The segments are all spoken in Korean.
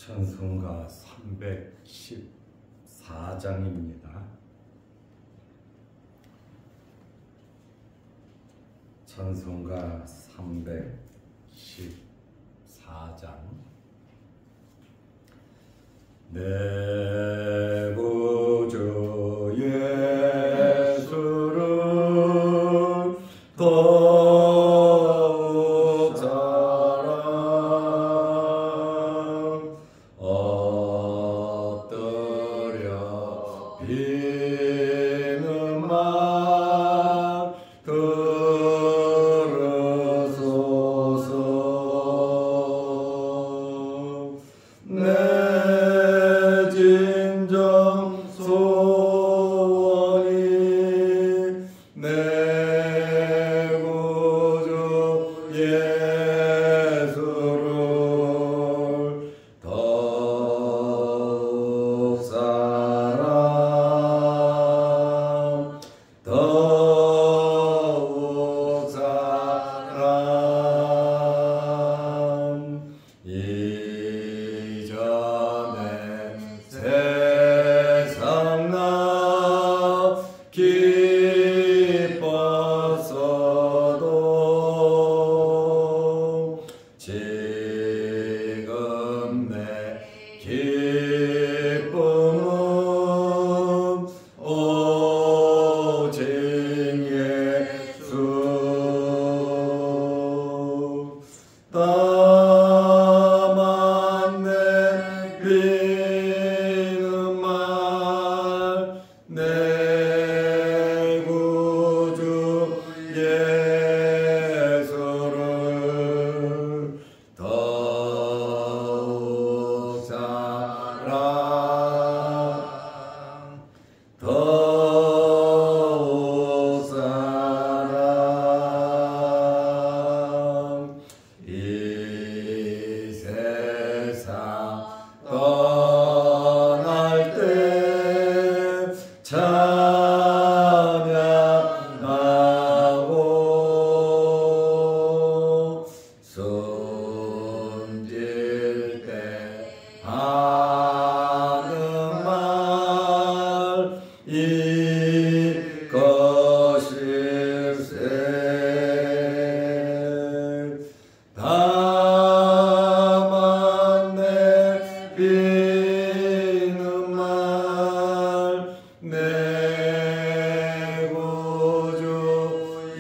찬송가 314장입니다. 찬송가 314장. 내 구주 예수를 더욱 사랑 엎드려 비는 말 들으소서. 내 진정 소원이 내 구주 예수를 더욱 사랑 더욱 사랑 이전에 세상 나 기뻤어도 지금 내 기쁨은 오직 예수. 다만 내 비는 말 내 구주 예수를 더욱 사랑 더욱 사랑 이 세상 떠날 때 찬양하고 숨질 때 하는 말 이것일세. 다만 내 비는 말 내 구주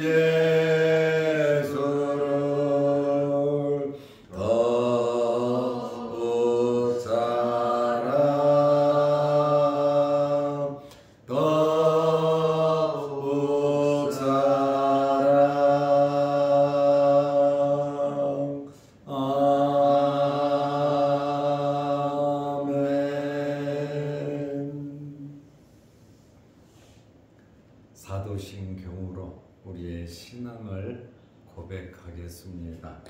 예수를 더욱 사랑 더욱 사랑 아멘. 사도신경으로 우리의 신앙을 고백하겠습니다.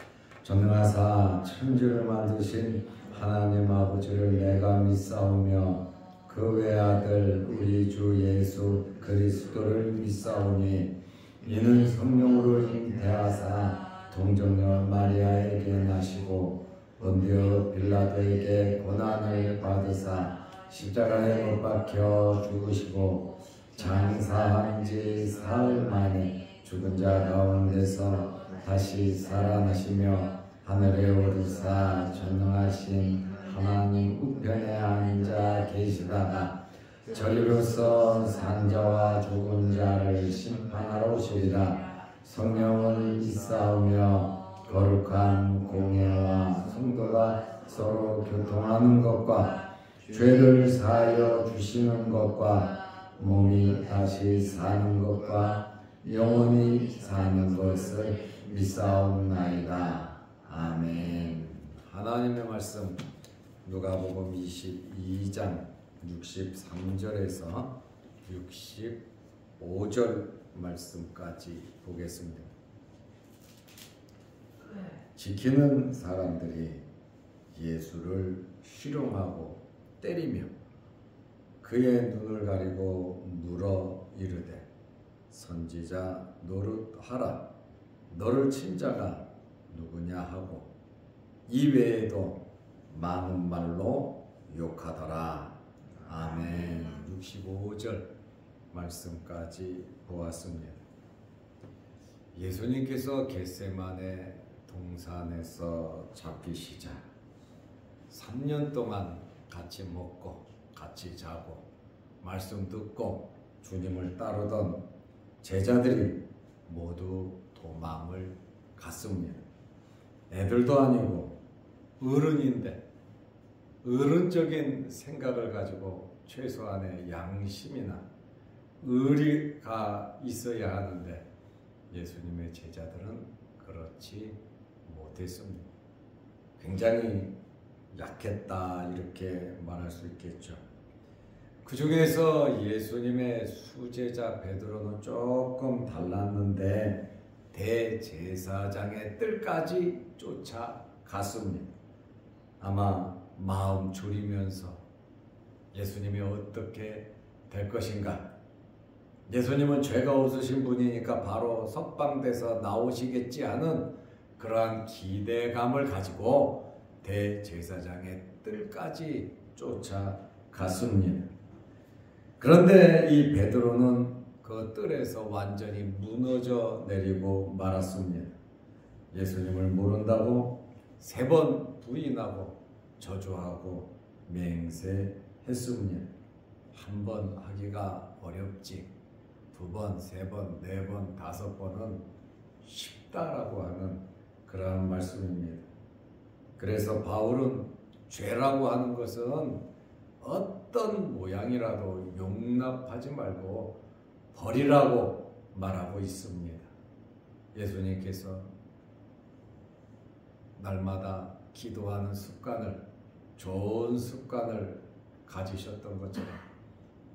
전능하사 천지를 만드신 하나님 아버지를 내가 믿사오며 그 외아들 우리 주 예수 그리스도를 믿사오니 이는 성령으로 잉태하사 동정녀 마리아에게 나시고 본디오 빌라도에게 고난을 받으사 십자가에 못 박혀 죽으시고 장사한 지 사흘 만에 죽은 자 가운데서 다시 살아나시며 하늘에 오르사 전능하신 하나님 우편에 앉아 계시다가 저리로서 산자와 죽은 자를 심판하러 오시리라. 성령을 믿사오며 거룩한 공예와 성도가 서로 교통하는 것과 죄를 사하여 주시는 것과 몸이 다시 사는 것과 영원히 사는 것을 믿사옵나이다. 아멘. 하나님의 말씀 누가복음 22장 63절에서 65절 말씀까지 보겠습니다. 지키는 사람들이 예수를 희롱하고 때리며 그의 눈을 가리고 물어 이르되 선지자 노릇하라. 너를 친 자가 누구냐 하고 이 외에도 많은 말로 욕하더라. 아멘. 65절 말씀까지 보았습니다. 예수님께서 겟세마네 동산에서 잡히시자 3년 동안 같이 먹고 같이 자고 말씀 듣고 주님을 따르던 제자들이 모두 도망을 갔습니다. 애들도 아니고 어른인데 어른적인 생각을 가지고 최소한의 양심이나 의리가 있어야 하는데 예수님의 제자들은 그렇지 못했습니다. 굉장히 약했다 이렇게 말할 수 있겠죠. 그 중에서 예수님의 수제자 베드로는 조금 달랐는데 대제사장의 뜰까지 쫓아갔습니다. 아마 마음 졸이면서 예수님이 어떻게 될 것인가, 예수님은 죄가 없으신 분이니까 바로 석방돼서 나오시겠지 하는 그러한 기대감을 가지고 대제사장의 뜰까지 쫓아갔습니다. 그런데 이 베드로는 그 뜰에서 완전히 무너져 내리고 말았습니다. 예수님을 모른다고 3번 부인하고 저주하고 맹세했습니다. 1번 하기가 어렵지 2번, 3번, 4번, 5번은 쉽다라고 하는 그러한 말씀입니다. 그래서 바울은 죄라고 하는 것은 어떤 모양이라도 용납하지 말고 버리라고 말하고 있습니다. 예수님께서 날마다 기도하는 습관을, 좋은 습관을 가지셨던 것처럼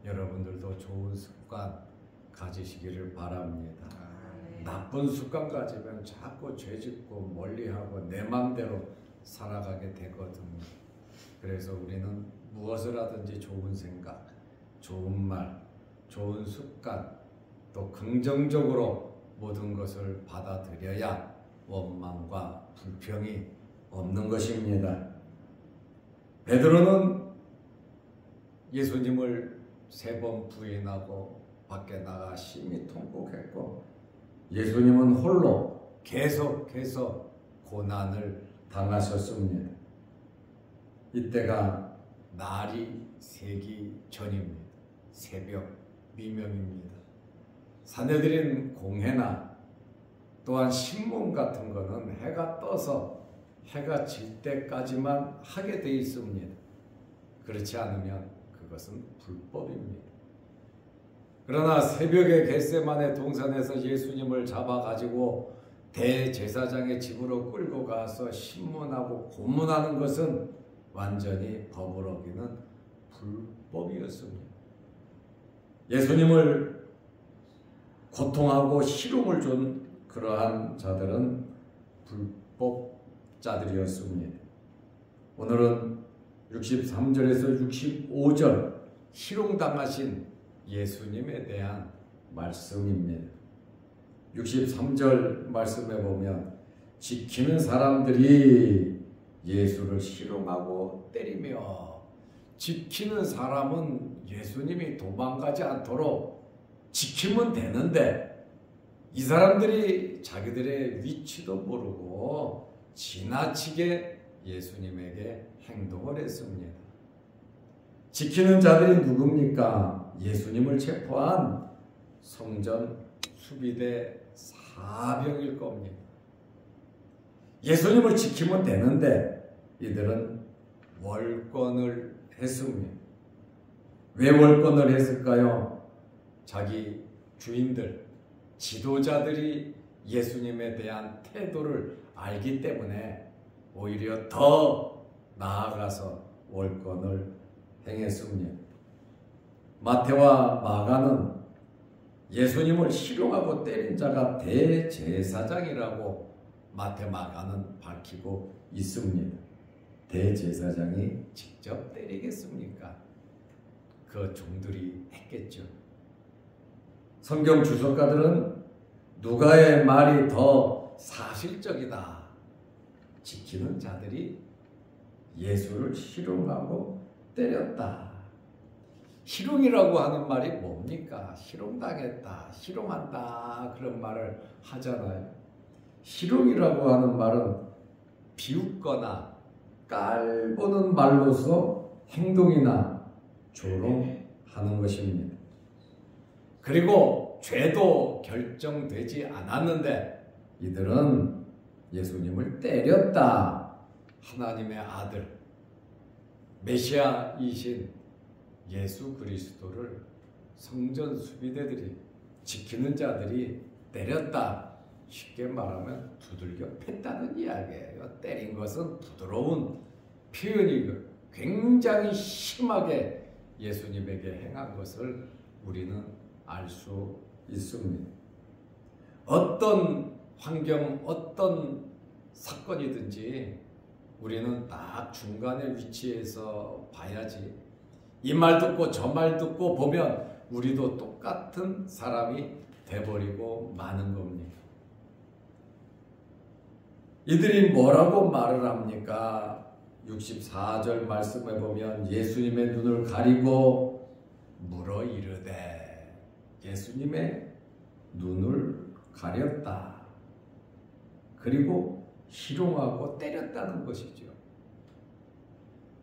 여러분들도 좋은 습관 가지시기를 바랍니다. 나쁜 습관 가지면 자꾸 죄짓고 멀리하고 내 맘대로 살아가게 되거든요. 그래서 우리는 무엇을 하든지 좋은 생각, 좋은 말, 좋은 습관, 또 긍정적으로 모든 것을 받아들여야 원망과 불평이 없는 것입니다. 베드로는 예수님을 3번 부인하고 밖에 나가 심히 통곡했고 예수님은 홀로 계속해서 고난을 당하셨습니다. 이때가 날이 새기 전입니다. 새벽 미명입니다. 사내들인 공회나 또한 신문 같은 거는 해가 떠서 해가 질 때까지만 하게 돼 있습니다. 그렇지 않으면 그것은 불법입니다. 그러나 새벽에 겟세마네 동산에서 예수님을 잡아가지고 대제사장의 집으로 끌고 가서 신문하고 고문하는 것은 완전히 법을 어기는 불법이었습니다. 예수님을 고통하고 희롱을 준 그러한 자들은 불법자들이었습니다. 오늘은 63절에서 65절 희롱당하신 예수님에 대한 말씀입니다. 63절 말씀에 보면 지키는 사람들이 예수를 희롱하고 때리며, 지키는 사람은 예수님이 도망가지 않도록 지키면 되는데 이 사람들이 자기들의 위치도 모르고 지나치게 예수님에게 행동을 했습니다. 지키는 자들이 누굽니까? 예수님을 체포한 성전 수비대 사병일 겁니다. 예수님을 지키면 되는데 이들은 월권을 했습니다. 왜 월권을 했을까요? 자기 주인들, 지도자들이 예수님에 대한 태도를 알기 때문에 오히려 더 나아가서 월권을 행했습니다. 마태와 마가는 예수님을 희롱하고 때린 자가 대제사장이라고 마태, 마가는 밝히고 있습니다. 대제사장이 직접 때리겠습니까? 그 종들이 했겠죠. 성경 주석가들은 누가의 말이 더 사실적이다. 지키는 자들이 예수를 희롱하고 때렸다. 희롱이라고 하는 말이 뭡니까? 희롱당했다, 희롱한다 그런 말을 하잖아요. 희롱이라고 하는 말은 비웃거나 깔보는 말로서 행동이나 조롱하는 것입니다. 그리고 죄도 결정되지 않았는데 이들은 예수님을 때렸다. 하나님의 아들 메시아이신 예수 그리스도를 성전 수비대들이 지키는 자들이 때렸다. 쉽게 말하면 두들겨 팼다는 이야기예요. 때린 것은 부드러운 표현이고 굉장히 심하게 예수님에게 행한 것을 우리는 알 수 있습니다. 어떤 환경, 어떤 사건이든지 우리는 딱 중간에 위치해서 봐야지. 이 말 듣고 저 말 듣고 보면 우리도 똑같은 사람이 돼버리고 마는 겁니다. 이들이 뭐라고 말을 합니까? 64절 말씀에 보면 예수님의 눈을 가리고 물어 이르되, 예수님의 눈을 가렸다. 그리고 희롱하고 때렸다는 것이죠.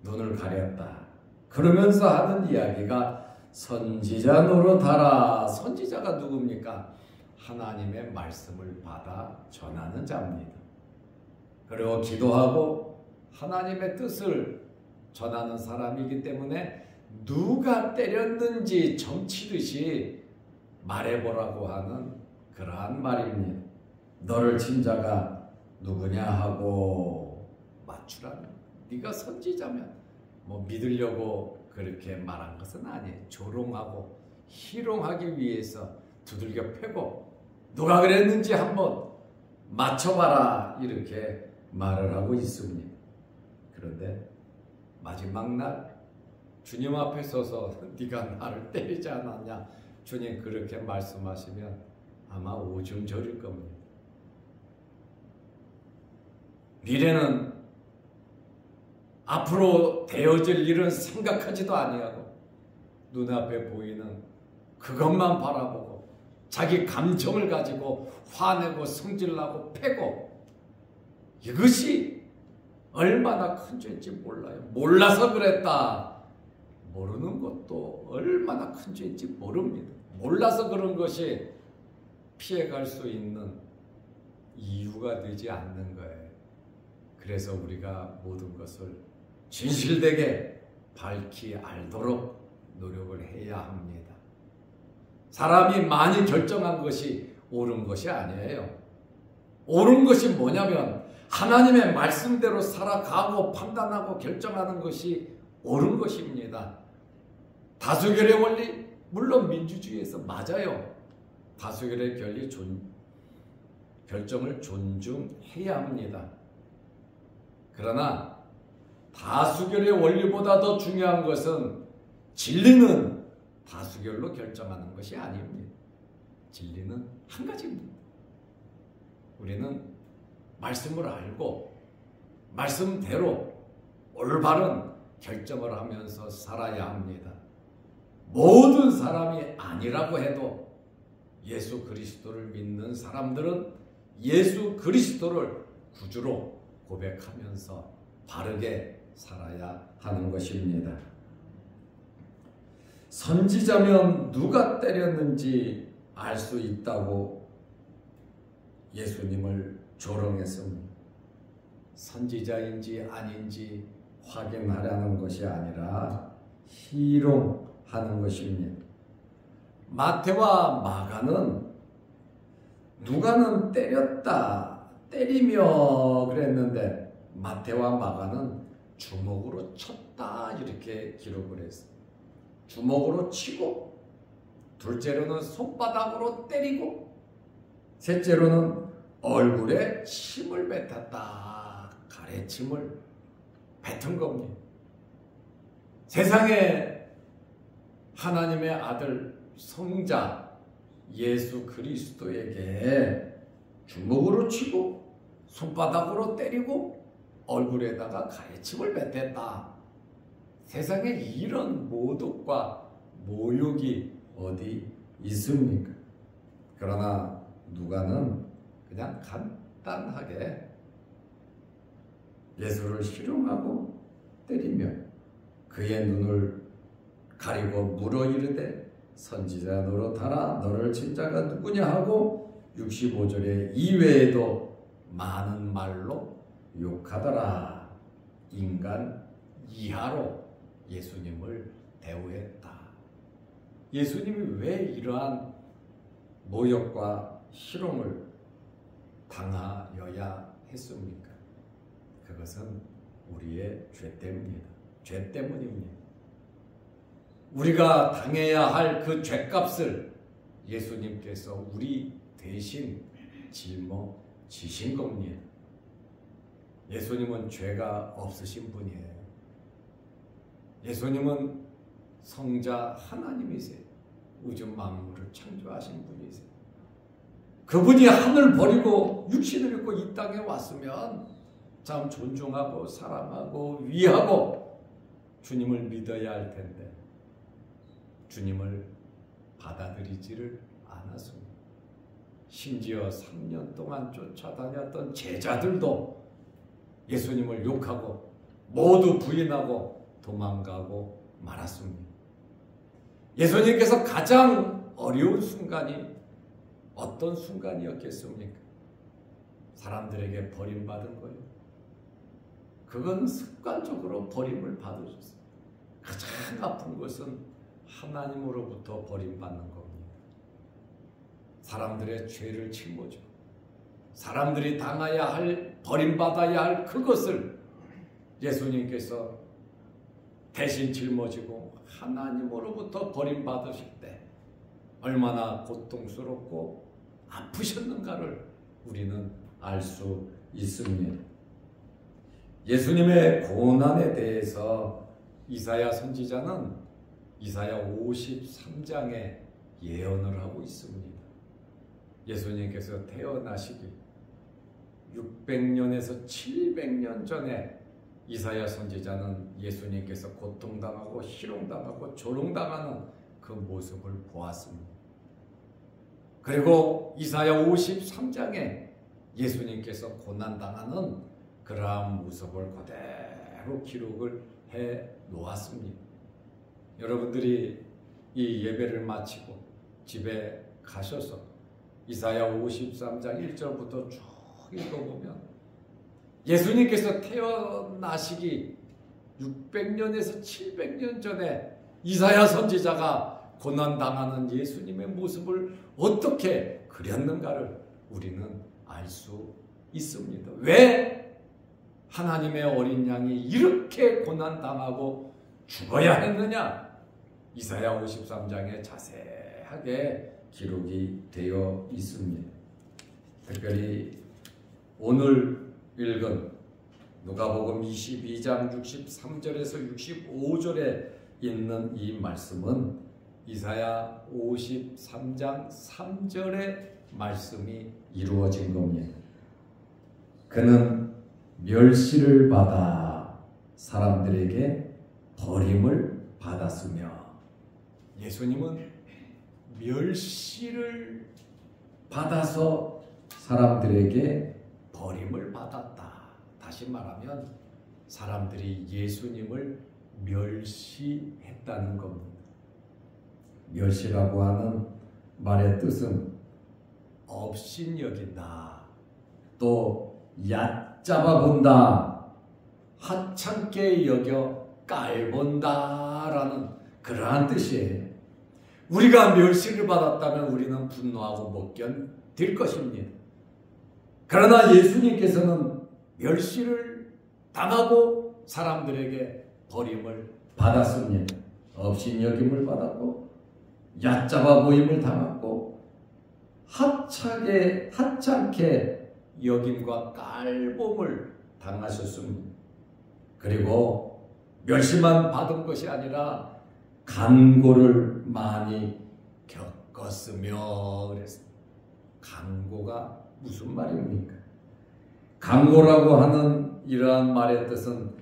눈을 가렸다. 그러면서 하는 이야기가 선지자 노릇하라. 선지자가 누굽니까? 하나님의 말씀을 받아 전하는 자입니다. 그리고 기도하고 하나님의 뜻을 전하는 사람이기 때문에 누가 때렸는지 점치듯이 말해보라고 하는 그러한 말입니다. 너를 친 자가 누구냐 하고 맞추라는. 네가 선지자면 뭐 믿으려고 그렇게 말한 것은 아니에요. 조롱하고 희롱하기 위해서 두들겨 패고 누가 그랬는지 한번 맞춰봐라 이렇게 말을 하고 있습니다. 그런데 마지막 날 주님 앞에 서서 네가 나를 때리지 않았냐 주님 그렇게 말씀하시면 아마 오줌 저릴 겁니다. 미래는 앞으로 되어질 일은 생각하지도 아니하고 눈앞에 보이는 그것만 바라보고 자기 감정을 가지고 화내고 성질나고 패고, 이것이 얼마나 큰 죄인지 몰라요. 몰라서 그랬다. 모르는 것도 얼마나 큰 죄인지 모릅니다. 몰라서 그런 것이 피해갈 수 있는 이유가 되지 않는 거예요. 그래서 우리가 모든 것을 진실되게 밝히 알도록 노력을 해야 합니다. 사람이 많이 결정한 것이 옳은 것이 아니에요. 옳은 것이 뭐냐면 하나님의 말씀대로 살아가고 판단하고 결정하는 것이 옳은 것입니다. 다수결의 원리, 물론 민주주의에서 맞아요. 다수결의 결정을 존중해야 합니다. 그러나 다수결의 원리보다 더 중요한 것은 진리는 다수결로 결정하는 것이 아닙니다. 진리는 한 가지입니다. 우리는 말씀을 알고 말씀대로 올바른 결정을 하면서 살아야 합니다. 모든 사람이 아니라고 해도 예수 그리스도를 믿는 사람들은 예수 그리스도를 구주로 고백하면서 바르게 살아야 하는 것입니다. 선지자면 누가 때렸는지 알 수 있다고 예수님을 조롱했습니다. 선지자인지 아닌지 확인하려는 것이 아니라 희롱하는 것입니다. 마태와 마가는 누가는 때렸다, 때리며 그랬는데 마태와 마가는 주먹으로 쳤다 이렇게 기록을 했어요. 주먹으로 치고, 둘째로는 손바닥으로 때리고, 셋째로는 얼굴에 침을 뱉었다. 가래침을 뱉은 겁니다. 세상에 하나님의 아들 성자 예수 그리스도에게 주먹으로 치고 손바닥으로 때리고 얼굴에다가 가래침을 뱉었다. 세상에 이런 모독과 모욕이 어디 있습니까? 그러나 누가는 그냥 간단하게 예수를 희롱하고 때리며 그의 눈을 가리고 물어 이르되 선지자 노릇하라 너를 친 자가 누구냐 하고 65절에 이외에도 많은 말로 욕하더라. 인간 이하로 예수님을 대우했다. 예수님이 왜 이러한 모욕과 희롱을 당하여야 했습니까? 그것은 우리의 죄 때문입니다. 죄 때문입니다. 우리가 당해야 할 그 죄값을 예수님께서 우리 대신 짊어지신 겁니다. 예수님은 죄가 없으신 분이에요. 예수님은 성자 하나님이세요. 우주 만물을 창조하신 분이세요. 그분이 하늘 버리고 육신을 입고 이 땅에 왔으면 참 존중하고 사랑하고 위하고 주님을 믿어야 할 텐데 주님을 받아들이지를 않았습니다. 심지어 3년 동안 쫓아다녔던 제자들도 예수님을 욕하고 모두 부인하고 도망가고 말았습니다. 예수님께서 가장 어려운 순간이 어떤 순간이었겠습니까? 사람들에게 버림받은 거예요. 그건 습관적으로 버림을 받으셨어요. 가장 아픈 것은 하나님으로부터 버림받는 겁니다. 사람들의 죄를 짊어지고 사람들이 당해야 할, 버림받아야 할 그것을 예수님께서 대신 짊어지고 하나님으로부터 버림받으실 때 얼마나 고통스럽고 아프셨는가를 우리는 알 수 있습니다. 예수님의 고난에 대해서 이사야 선지자는 이사야 53장에 예언을 하고 있습니다. 예수님께서 태어나시기 600년에서 700년 전에 이사야 선지자는 예수님께서 고통당하고 희롱당하고 조롱당하는 그 모습을 보았습니다. 그리고 이사야 53장에 예수님께서 고난당하는 그러한 모습을 그대로 기록을 해 놓았습니다. 여러분들이 이 예배를 마치고 집에 가셔서 이사야 53장 1절부터 쭉 읽어보면 예수님께서 태어나시기 600년에서 700년 전에 이사야 선지자가 고난당하는 예수님의 모습을 어떻게 그렸는가를 우리는 알 수 있습니다. 왜 하나님의 어린 양이 이렇게 고난당하고 죽어야 했느냐? 이사야 53장에 자세하게 기록이 되어 있습니다. 특별히 오늘 읽은 누가복음 22장 63절에서 65절에 있는 이 말씀은 이사야 53장 3절의 말씀이 이루어진 겁니다. 그는 멸시를 받아 사람들에게 버림을 받았으며 예수님은 멸시를 받아서 사람들에게 버림을 받았다. 다시 말하면 사람들이 예수님을 멸시했다는 겁니다. 멸시라고 하는 말의 뜻은 업신여긴다, 또 얕잡아 본다, 하찮게 여겨 깔본다라는 그러한 뜻이에요. 우리가 멸시를 받았다면 우리는 분노하고 못 견딜 것입니다. 그러나 예수님께서는 멸시를 당하고 사람들에게 버림을 받았습니다. 업신여김을 받았고 얕잡아 보임을 당했고 하찮게 여김과 깔봄을 당하셨습니다. 그리고 멸시만 받은 것이 아니라 간고를 많이 겪었으며 그랬습니다. 간고가 무슨 말입니까? 간고라고 하는 이러한 말의 뜻은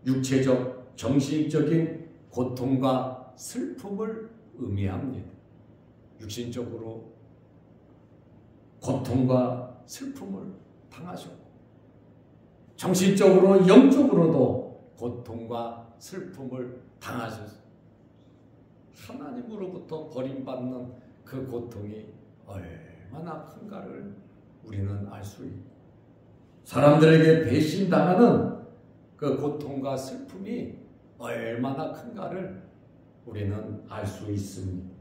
육체적, 정신적인 고통과 슬픔을 의미합니다. 육신적으로 고통과 슬픔을 당하셨고 정신적으로 영적으로도 고통과 슬픔을 당하셨습니다. 하나님으로부터 버림받는 그 고통이 얼마나 큰가를 우리는 알 수 있고 사람들에게 배신당하는 그 고통과 슬픔이 얼마나 큰가를 우리는 알 수 있습니다.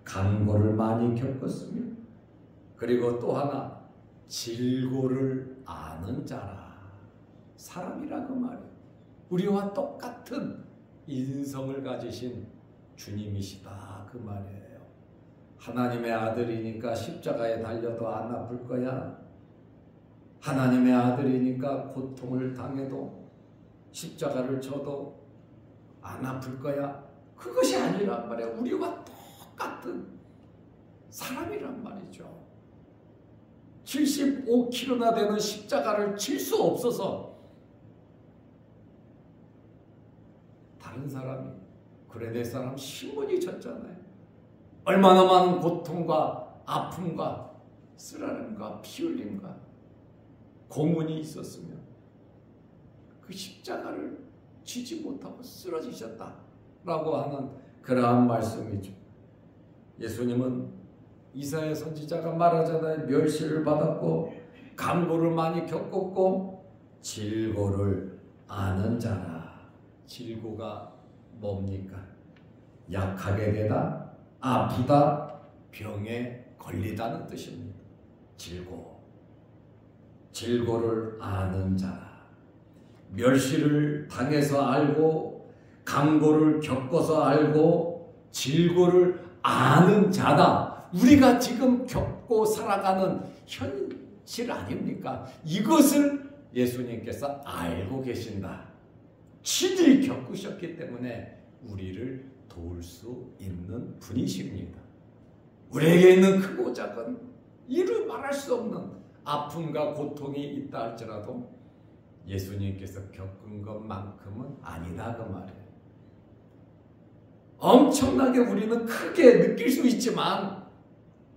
간고를 많이 겪었으며 그리고 또 하나 질고를 아는 자라. 사람이라 그 말이에요. 우리와 똑같은 인성을 가지신 주님이시다 그 말이에요. 하나님의 아들이니까 십자가에 달려도 안 아플 거야. 하나님의 아들이니까 고통을 당해도 십자가를 져도 안 아플 거야. 그것이 아니란 말이에요. 우리와 똑같은 사람이란 말이죠. 75kg나 되는 십자가를 칠 수 없어서 다른 사람이 그레네 사람 신문이 졌잖아요. 얼마나 많은 고통과 아픔과 쓰라림과 피 흘림과 고문이 있었으면 그 십자가를 지지 못하고 쓰러지셨다라고 하는 그러한 말씀이죠. 예수님은 이사야 선지자가 말하잖아요. 멸시를 받았고 간고를 많이 겪었고 질고를 아는 자라. 질고가 뭡니까? 약하게 되다, 아프다, 병에 걸리다는 뜻입니다. 질고를 아는 자라. 멸시를 당해서 알고 간고를 겪어서 알고 질고를 아는 자다. 우리가 지금 겪고 살아가는 현실 아닙니까? 이것을 예수님께서 알고 계신다. 친히 겪으셨기 때문에 우리를 도울 수 있는 분이십니다. 우리에게 있는 크고 작은 이루 말할 수 없는 아픔과 고통이 있다 할지라도 예수님께서 겪은 것만큼은 아니다 그 말이에요. 엄청나게 우리는 크게 느낄 수 있지만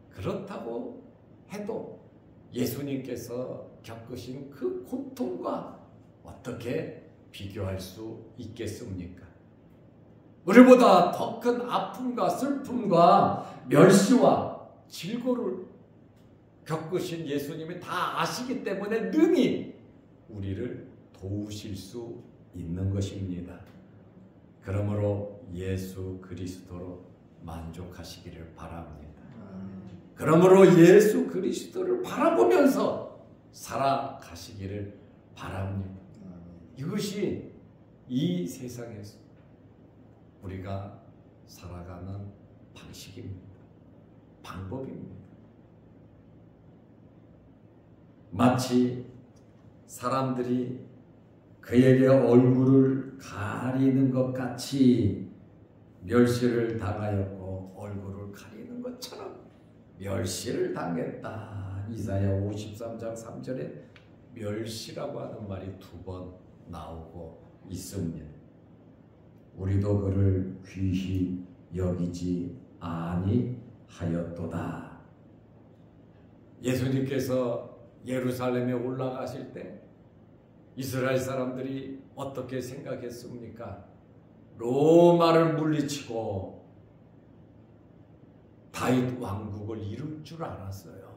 그렇다고 해도 예수님께서 겪으신 그 고통과 어떻게 비교할 수 있겠습니까? 우리보다 더 큰 아픔과 슬픔과 멸시와 질고를 겪으신 예수님이 다 아시기 때문에 능히 우리를 도우실 수 있는 것입니다. 그러므로 예수 그리스도로 만족하시기를 바랍니다. 그러므로 예수 그리스도를 바라보면서 살아가시기를 바랍니다. 이것이 이 세상에서 우리가 살아가는 방식입니다. 방법입니다. 마치 사람들이 그에게 얼굴을 가리는 것 같이 멸시를 당하였고 얼굴을 가리는 것처럼 멸시를 당했다. 이사야 53장 3절에 멸시라고 하는 말이 2번 나오고 있습니다. 우리도 그를 귀히 여기지 아니하였도다. 예수님께서 예루살렘에 올라가실 때 이스라엘 사람들이 어떻게 생각했습니까? 로마를 물리치고 다윗 왕국을 이룰 줄 알았어요.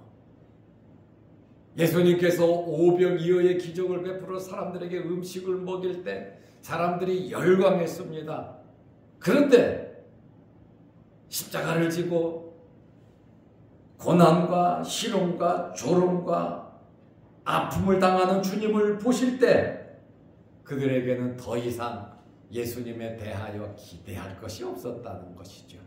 예수님께서 오병이어의 기적을 베풀어 사람들에게 음식을 먹일 때 사람들이 열광했습니다. 그런데 십자가를 지고 고난과 희롱과 조롱과 아픔을 당하는 주님을 보실 때 그들에게는 더 이상 예수님에 대하여 기대할 것이 없었다는 것이죠.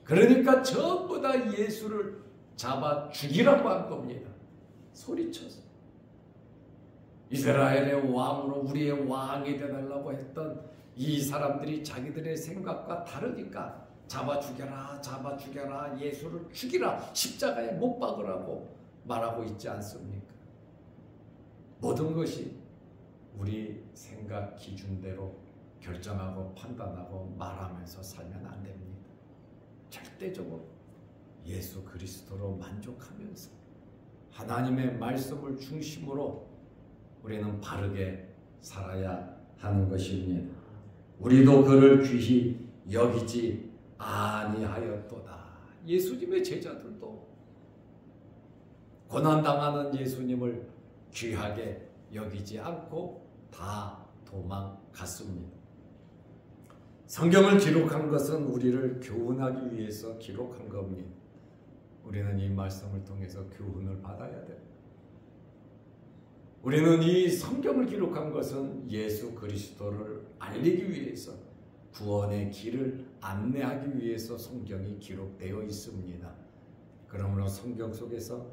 그러니까 전부 다 예수를 잡아 죽이라고 한 겁니다. 소리쳐서. 이스라엘의 왕으로 우리의 왕이 되달라고 했던 이 사람들이 자기들의 생각과 다르니까 잡아 죽여라, 잡아 죽여라, 예수를 죽이라, 십자가에 못 박으라고 말하고 있지 않습니까? 모든 것이 우리 생각 기준대로 결정하고 판단하고 말하면서 살면 안 됩니다. 절대적으로 예수 그리스도로 만족하면서 하나님의 말씀을 중심으로 우리는 바르게 살아야 하는 것입니다. 우리도 그를 귀히 여기지 아니하였도다. 예수님의 제자들도 고난당하는 예수님을 귀하게 여기지 않고 다 도망갔습니다. 성경을 기록한 것은 우리를 교훈하기 위해서 기록한 겁니다. 우리는 이 말씀을 통해서 교훈을 받아야 돼요. 우리는 이 성경을 기록한 것은 예수 그리스도를 알리기 위해서, 구원의 길을 안내하기 위해서 성경이 기록되어 있습니다. 그러므로 성경 속에서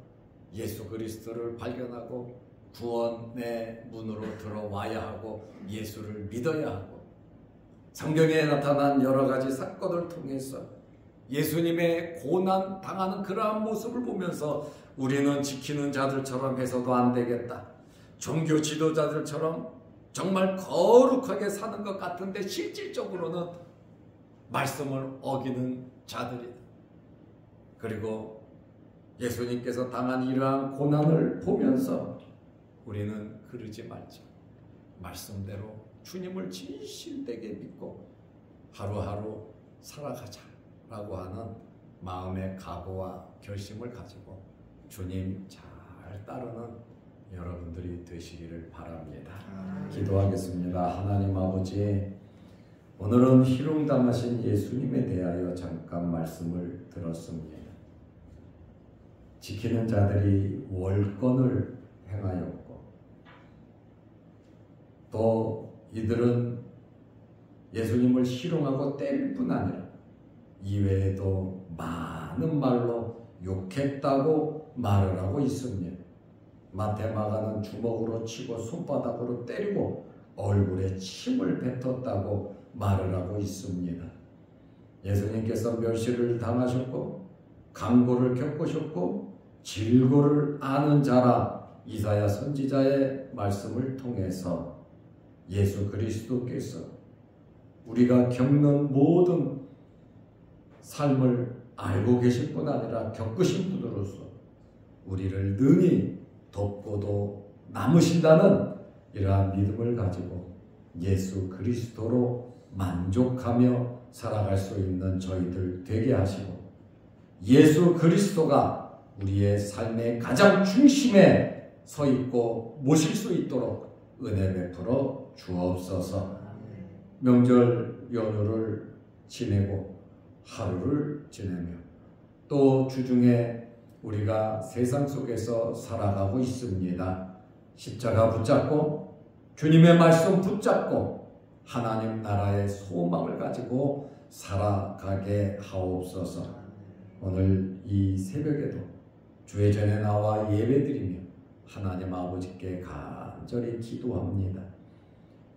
예수 그리스도를 발견하고 구원의 문으로 들어와야 하고 예수를 믿어야 하고, 성경에 나타난 여러 가지 사건을 통해서 예수님의 고난 당하는 그러한 모습을 보면서 우리는 지키는 자들처럼 해서도 안 되겠다. 종교 지도자들처럼 정말 거룩하게 사는 것 같은데 실질적으로는 말씀을 어기는 자들이다. 그리고 예수님께서 당한 이러한 고난을 보면서 우리는 그러지 말자. 말씀대로 주님을 진실되게 믿고 하루하루 살아가자라고 하는 마음의 각오와 결심을 가지고 주님 잘 따르는 여러분들이 되시기를 바랍니다. 기도하겠습니다. 하나님 아버지, 오늘은 희롱당하신 예수님에 대하여 잠깐 말씀을 들었습니다. 지키는 자들이 월권을 행하였고, 또 이들은 예수님을 희롱하고 때릴 뿐 아니라 이외에도 많은 말로 욕했다고 말을 하고 있습니다. 마테마가는 주먹으로 치고 손바닥으로 때리고 얼굴에 침을 뱉었다고 말을 하고 있습니다. 예수님께서 멸시를 당하셨고 강고를 겪으셨고 질고를 아는 자라 이사야 선지자의 말씀을 통해서 예수 그리스도께서 우리가 겪는 모든 삶을 알고 계실 뿐 아니라 겪으신 분으로서 우리를 능히 돕고도 남으신다는 이러한 믿음을 가지고 예수 그리스도로 만족하며 살아갈 수 있는 저희들 되게 하시고, 예수 그리스도가 우리의 삶의 가장 중심에 서 있고 모실 수 있도록 은혜 베풀어 주옵소서. 명절 연휴를 지내고 하루를 지내며 또 주중에 우리가 세상 속에서 살아가고 있습니다. 십자가 붙잡고 주님의 말씀 붙잡고 하나님 나라의 소망을 가지고 살아가게 하옵소서. 오늘 이 새벽에도 주의 전에 나와 예배드리며 하나님 아버지께 간절히 기도합니다.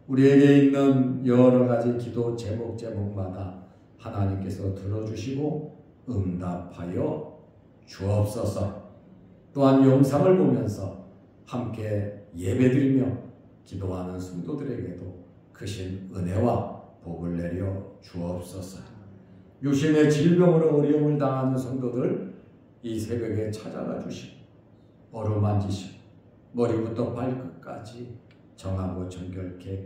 우리에게 있는 여러 가지 기도 제목마다 하나님께서 들어주시고 응답하여 주옵소서. 또한 영상을 보면서 함께 예배드리며 기도하는 성도들에게도 크신 은혜와 복을 내려 주옵소서. 육신의 질병으로 어려움을 당하는 성도들 이 새벽에 찾아가 주시고 어루만지시고 머리부터 발끝까지 정하고 정결케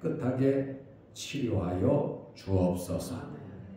깨끗하게 치료하여 주옵소서.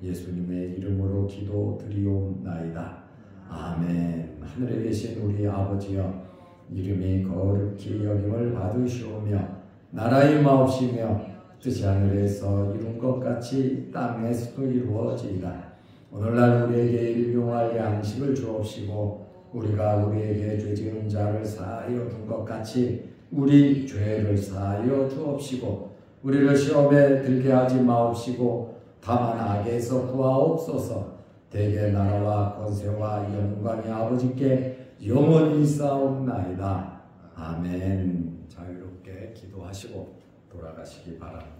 예수님의 이름으로 기도드리옵나이다. 아멘. 하늘에 계신 우리 아버지여, 이름이 거룩히 여김을 받으시오며 나라의 마옵시며 뜻이 하늘에서 이룬 것 같이 땅에서도 이루어지이다. 오늘날 우리에게 일용할 양식을 주옵시고 우리가 우리에게 죄 지은 자를 사하여 준 것 같이 우리 죄를 사하여 주옵시고 우리를 시험에 들게 하지 마옵시고 다만 악에서 구하옵소서. 대개 나라와 권세와 영광이 아버지께 영원히 쌓옵나이다. 아멘. 자유롭게 기도하시고 돌아가시기 바랍니다.